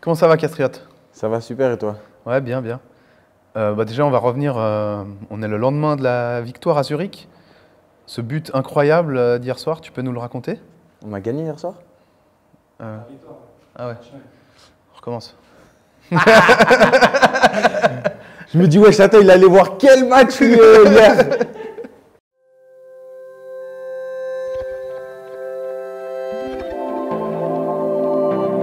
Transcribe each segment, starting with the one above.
Comment ça va, Castriote? Ça va super et toi? Ouais, bien, bien. Déjà, on va revenir. On est le lendemain de la victoire à Zurich. Ce but incroyable d'hier soir, tu peux nous le raconter? On a gagné hier soir? Euh, ah ouais, on recommence. Je me dis, ouais, Château, il allait voir quel match hier?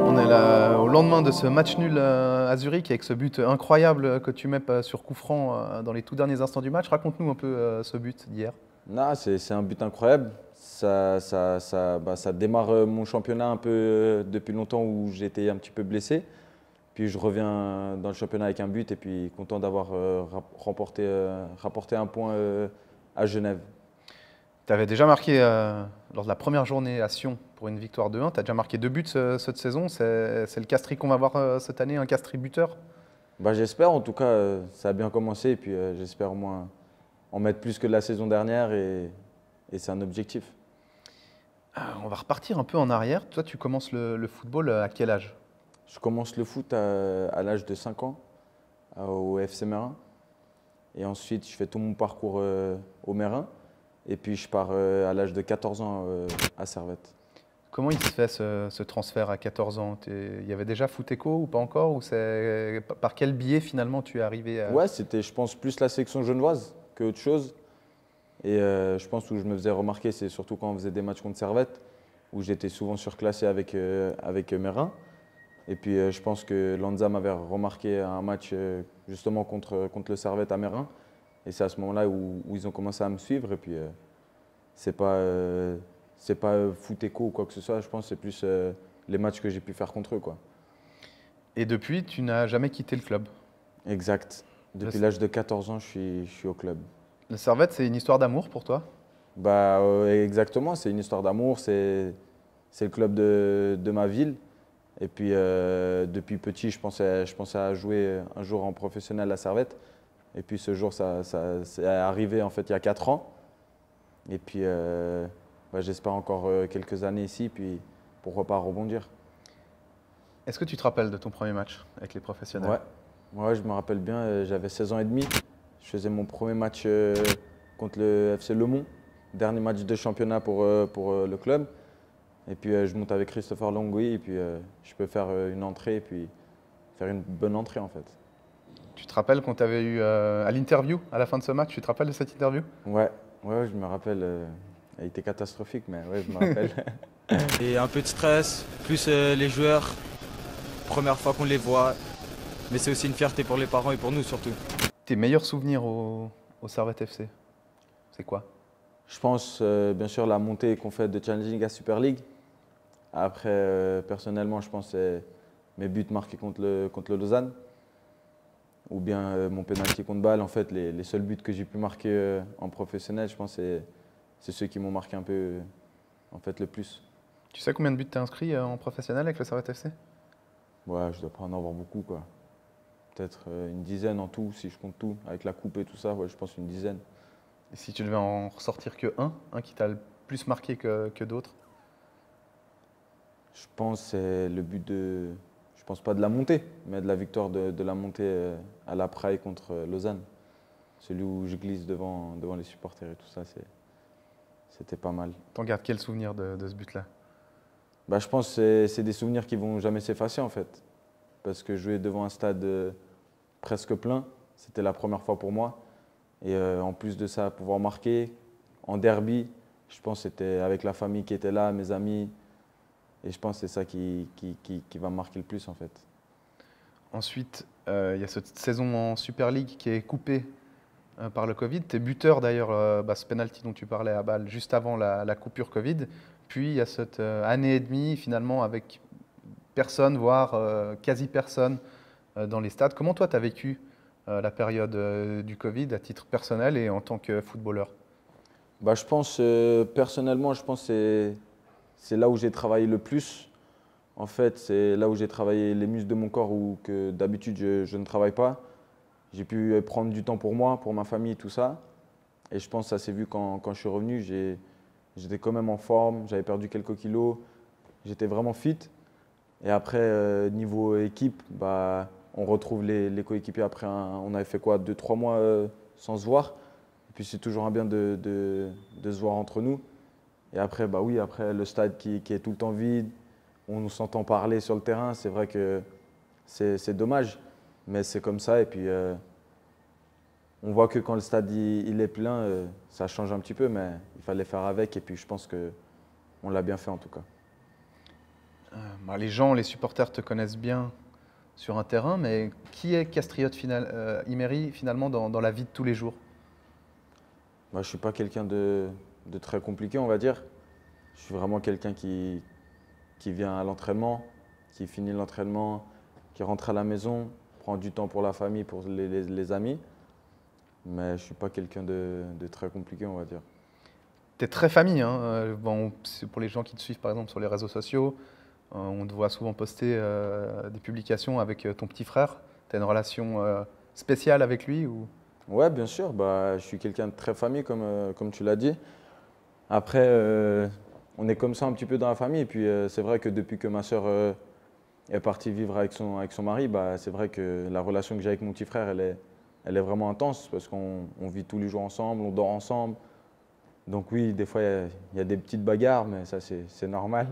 On est là au lendemain de ce match nul à Zurich avec ce but incroyable que tu mets sur coup franc dans les tout derniers instants du match. Raconte-nous un peu ce but d'hier. Non, c'est un but incroyable. Ça démarre mon championnat un peu depuis longtemps où j'étais un petit peu blessé. Puis je reviens dans le championnat avec un but et puis content d'avoir rapporté un point à Genève. Tu avais déjà marqué lors de la première journée à Sion pour une victoire 2-1. Tu as déjà marqué 2 buts cette saison. C'est le Castries qu'on va voir cette année, un Castries buteur. Bah, j'espère, en tout cas, ça a bien commencé et puis j'espère au moins en mettre plus que la saison dernière et c'est un objectif. On va repartir un peu en arrière. Toi, tu commences le football à quel âge? Je commence le foot à l'âge de 5 ans au FC Mérin. Et ensuite, je fais tout mon parcours au Mérin. Et puis, je pars à l'âge de 14 ans à Servette. Comment il se fait ce transfert à 14 ans? Il y avait déjà Foot Echo ou pas encore? Ou c'est par quel biais finalement tu es arrivé à... Ouais, c'était, je pense, plus la section genevoise que autre chose. Et je pense où je me faisais remarquer, c'est surtout quand on faisait des matchs contre Servette, où j'étais souvent surclassé avec Mérin. Et puis, je pense que Lanza m'avait remarqué à un match justement contre le Servette à Mérin. Et c'est à ce moment-là où ils ont commencé à me suivre. Et puis, c'est pas foot écho ou quoi que ce soit. Je pense que c'est plus les matchs que j'ai pu faire contre eux, quoi. Et depuis, tu n'as jamais quitté le club. Exact. Le, Depuis l'âge de 14 ans, je suis au club. le Servette, c'est une histoire d'amour pour toi? Bah, exactement, c'est une histoire d'amour. C'est le club de ma ville. Et puis, depuis petit, je pensais à jouer un jour en professionnel à Servette. Et puis, ce jour, ça c'est arrivé en fait il y a 4 ans. Et puis, bah, j'espère encore quelques années ici, puis pourquoi pas rebondir. Est-ce que tu te rappelles de ton premier match avec les professionnels? Ouais, ouais, je me rappelle bien, j'avais 16 ans et demi. Je faisais mon premier match contre le FC Le Mans, dernier match de championnat pour le club. Et puis, je monte avec Christopher Longui, et puis je peux faire une entrée, et puis faire une bonne entrée en fait. Tu te rappelles qu'on t'avait eu à l'interview à la fin de ce match? Tu te rappelles de cette interview? Ouais, ouais, je me rappelle. Elle était catastrophique, mais ouais, je me rappelle. Et un peu de stress, plus les joueurs, première fois qu'on les voit. Mais c'est aussi une fierté pour les parents et pour nous surtout. Tes meilleurs souvenirs au Servette FC, c'est quoi? Je pense, bien sûr, la montée qu'on fait de Challenging à Super League. Après, personnellement, je pense que c'est mes buts marqués contre le Lausanne. Ou bien mon penalty contre balle. En fait, les seuls buts que j'ai pu marquer en professionnel, je pense que c'est ceux qui m'ont marqué un peu en fait, le plus. Tu sais combien de buts t'as inscrit en professionnel avec le Servette FC? Ouais, je dois pas en avoir beaucoup, quoi. Peut-être une dizaine en tout, si je compte tout, avec la coupe et tout ça, ouais, je pense une dizaine. Et si tu devais en ressortir que un qui t'a le plus marqué que d'autres? Je pense que c'est le but de, je pense pas de la montée, mais de la victoire de la montée à la Praille contre Lausanne. Celui où je glisse devant les supporters et tout ça, c'était pas mal. T'en gardes quel souvenir de ce but-là? Bah, je pense que c'est des souvenirs qui vont jamais s'effacer en fait. Parce que jouer devant un stade presque plein, c'était la première fois pour moi. Et en plus de ça, pouvoir marquer en derby, je pense que c'était avec la famille qui était là, mes amis. Et je pense que c'est ça qui va me marquer le plus en fait. Ensuite, il y a cette saison en Super League qui est coupée par le Covid. T'es buteur d'ailleurs, ce penalty dont tu parlais à Bâle, juste avant la coupure Covid. Puis il y a cette année et demie finalement avec personne, voire quasi personne dans les stades. Comment toi tu as vécu la période du Covid à titre personnel et en tant que footballeur? Bah, je pense, personnellement, je pense que c'est là où j'ai travaillé le plus. En fait, c'est là où j'ai travaillé les muscles de mon corps où que d'habitude je ne travaille pas. J'ai pu prendre du temps pour moi, pour ma famille, tout ça. Et je pense que ça s'est vu quand je suis revenu. J'étais quand même en forme, j'avais perdu quelques kilos, j'étais vraiment fit. Et après, niveau équipe, bah, on retrouve les coéquipiers après, on avait fait quoi, 2-3 mois sans se voir. Et puis c'est toujours un bien de se voir entre nous. Et après, bah oui, après le stade qui est tout le temps vide, on nous s'entend parler sur le terrain, c'est vrai que c'est dommage, mais c'est comme ça. Et puis on voit que quand le stade il est plein, ça change un petit peu, mais il fallait faire avec. Et puis je pense qu'on l'a bien fait en tout cas. Bah, les gens, les supporters te connaissent bien sur un terrain, mais qui est Castriote Imeri finalement dans la vie de tous les jours? Moi, je ne suis pas quelqu'un de très compliqué, on va dire. Je suis vraiment quelqu'un qui vient à l'entraînement, qui finit l'entraînement, qui rentre à la maison, prend du temps pour la famille, pour les amis. Mais je ne suis pas quelqu'un de très compliqué, on va dire. Tu es très famille, hein. Bon, c'est pour les gens qui te suivent par exemple sur les réseaux sociaux, on te voit souvent poster des publications avec ton petit frère. Tu as une relation spéciale avec lui ou... Ouais, bien sûr. Bah, je suis quelqu'un de très famille, comme tu l'as dit. Après, on est comme ça un petit peu dans la famille. Et puis, c'est vrai que depuis que ma sœur est partie vivre avec son mari, bah, c'est vrai que la relation que j'ai avec mon petit frère, elle est vraiment intense parce qu'on vit tous les jours ensemble, on dort ensemble. Donc oui, des fois, il y a des petites bagarres, mais ça, c'est normal.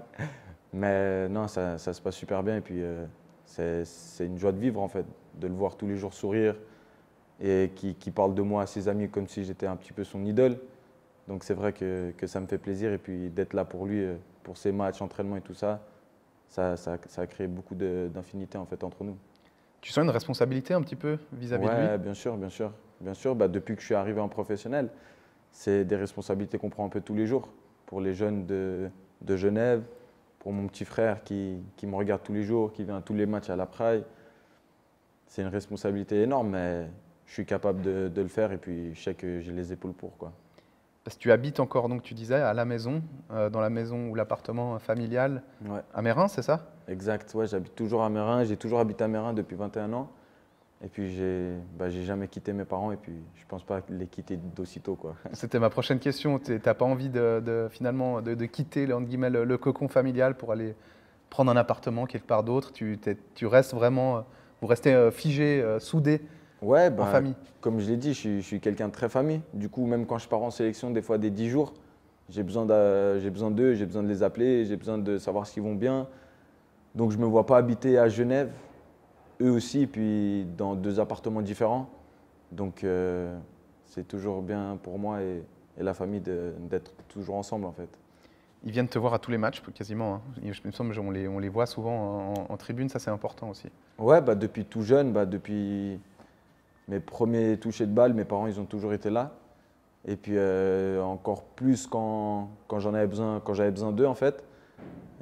Mais non, ça se passe super bien. Et puis, c'est une joie de vivre, en fait, de le voir tous les jours sourire et qui parle de moi à ses amis comme si j'étais un petit peu son idole. Donc c'est vrai que ça me fait plaisir. Et puis d'être là pour lui, pour ses matchs, entraînements et tout ça, ça a créé beaucoup d'infinité, en fait, entre nous. Tu sens une responsabilité un petit peu vis-à-vis de lui? Ouais, bien sûr, bien sûr. Bien sûr, bah, depuis que je suis arrivé en professionnel, c'est des responsabilités qu'on prend un peu tous les jours. Pour les jeunes de Genève, pour mon petit frère qui me regarde tous les jours, qui vient à tous les matchs à la Praille. C'est une responsabilité énorme, mais je suis capable de le faire et puis je sais que j'ai les épaules pour, quoi. Parce que tu habites encore, donc tu disais, à la maison, dans la maison ou l'appartement familial Ouais, à Meyrin, c'est ça? exact. Ouais, j'habite toujours à Meyrin. J'ai toujours habité à Meyrin depuis 21 ans. Et puis, j'ai jamais quitté mes parents et puis je pense pas les quitter d'aussitôt, quoi. C'était ma prochaine question. Tu n'as pas envie finalement de quitter entre guillemets, le cocon familial pour aller prendre un appartement quelque part d'autre? Tu restes vraiment, vous restez figé, soudé Ouais, en bah, famille. comme je l'ai dit, je suis quelqu'un de très famille. Du coup, même quand je pars en sélection, des fois des 10 jours, j'ai besoin d'eux, j'ai besoin de les appeler, j'ai besoin de savoir s'ils vont bien. Donc, je ne me vois pas habiter à Genève, eux aussi, puis dans 2 appartements différents. Donc, c'est toujours bien pour moi et la famille d'être toujours ensemble, en fait. Ils viennent te voir à tous les matchs, quasiment, hein. Il me semble qu'on les voit souvent en tribune, ça c'est important aussi. Ouais, bah, depuis tout jeune, bah, depuis mes premiers touchés de balle, mes parents, ils ont toujours été là. Et puis encore plus quand j'avais besoin d'eux, en fait.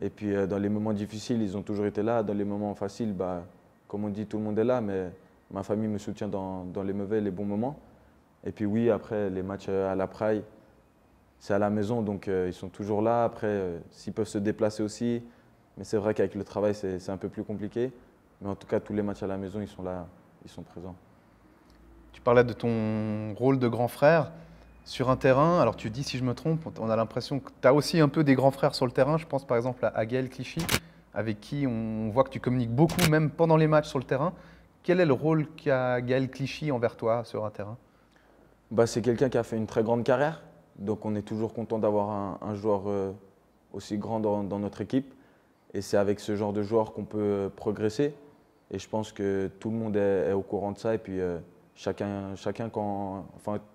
Et puis dans les moments difficiles, ils ont toujours été là. Dans les moments faciles, bah, comme on dit, tout le monde est là, mais ma famille me soutient dans les mauvais et les bons moments. Et puis oui, après, les matchs à la Praille, c'est à la maison, donc ils sont toujours là. Après, s'ils peuvent se déplacer aussi. Mais c'est vrai qu'avec le travail, c'est un peu plus compliqué. Mais en tout cas, tous les matchs à la maison, ils sont là, ils sont présents. Tu parlais de ton rôle de grand frère sur un terrain. Alors tu dis si je me trompe, on a l'impression que tu as aussi un peu des grands frères sur le terrain. Je pense par exemple à Gaël Clichy, avec qui on voit que tu communiques beaucoup, même pendant les matchs sur le terrain. Quel est le rôle qu'a Gaël Clichy envers toi sur un terrain? Bah, c'est quelqu'un qui a fait une très grande carrière. Donc on est toujours content d'avoir un joueur aussi grand dans notre équipe. Et c'est avec ce genre de joueur qu'on peut progresser. Et je pense que tout le monde est au courant de ça. Et puis chacun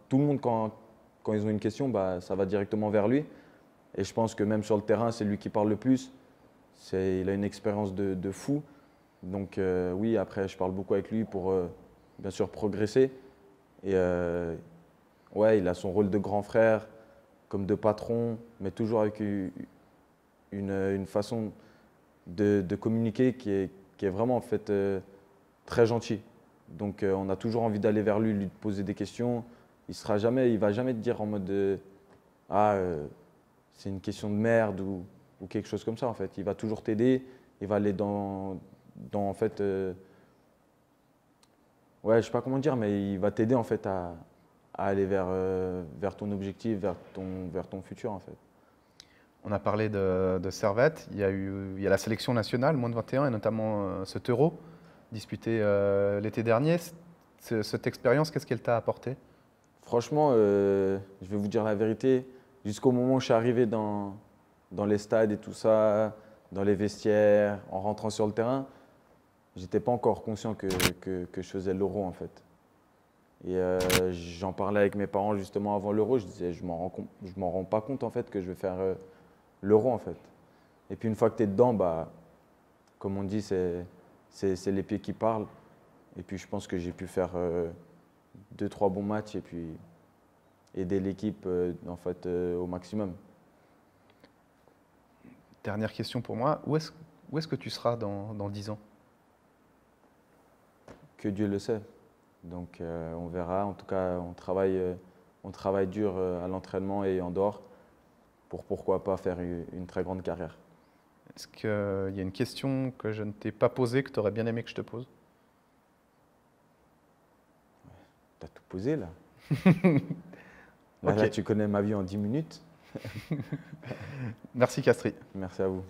tout le monde, quand ils ont une question, bah, ça va directement vers lui. Et je pense que même sur le terrain, c'est lui qui parle le plus. Il a une expérience de fou. Donc oui, après, je parle beaucoup avec lui pour bien sûr progresser. Et ouais, il a son rôle de grand frère, comme de patron, mais toujours avec une façon de communiquer qui est vraiment en fait très gentil. Donc on a toujours envie d'aller vers lui, lui poser des questions. Il va jamais te dire en mode c'est une question de merde ou quelque chose comme ça en fait. Il va toujours t'aider. Il va aller dans en fait ouais, je sais pas comment dire, mais il va t'aider en fait à aller vers ton objectif, vers ton futur en fait. On a parlé de Servette, il y a la sélection nationale, moins de 21, et notamment cet Euro disputé l'été dernier. Cette expérience, qu'est-ce qu'elle t'a apporté? Franchement, je vais vous dire la vérité, jusqu'au moment où je suis arrivé dans les stades et tout ça, dans les vestiaires, en rentrant sur le terrain, j'étais pas encore conscient que je faisais l'Euro en fait. Et j'en parlais avec mes parents justement avant l'Euro, je disais je m'en rends pas compte en fait que je vais faire l'Euro en fait. Et puis une fois que tu es dedans, bah, comme on dit, c'est les pieds qui parlent. Et puis je pense que j'ai pu faire 2-3 bons matchs et puis aider l'équipe en fait, au maximum. Dernière question pour moi, où est-ce que tu seras dans 10 ans? Que Dieu le sait. Donc on verra. En tout cas, on travaille dur à l'entraînement et en dehors pour pourquoi pas faire une très grande carrière. Est-ce qu'il y a une question que je ne t'ai pas posée, que tu aurais bien aimé que je te pose? T'as tout posé là. Ok. Là, tu connais ma vie en 10 minutes. Merci Castries. Merci à vous.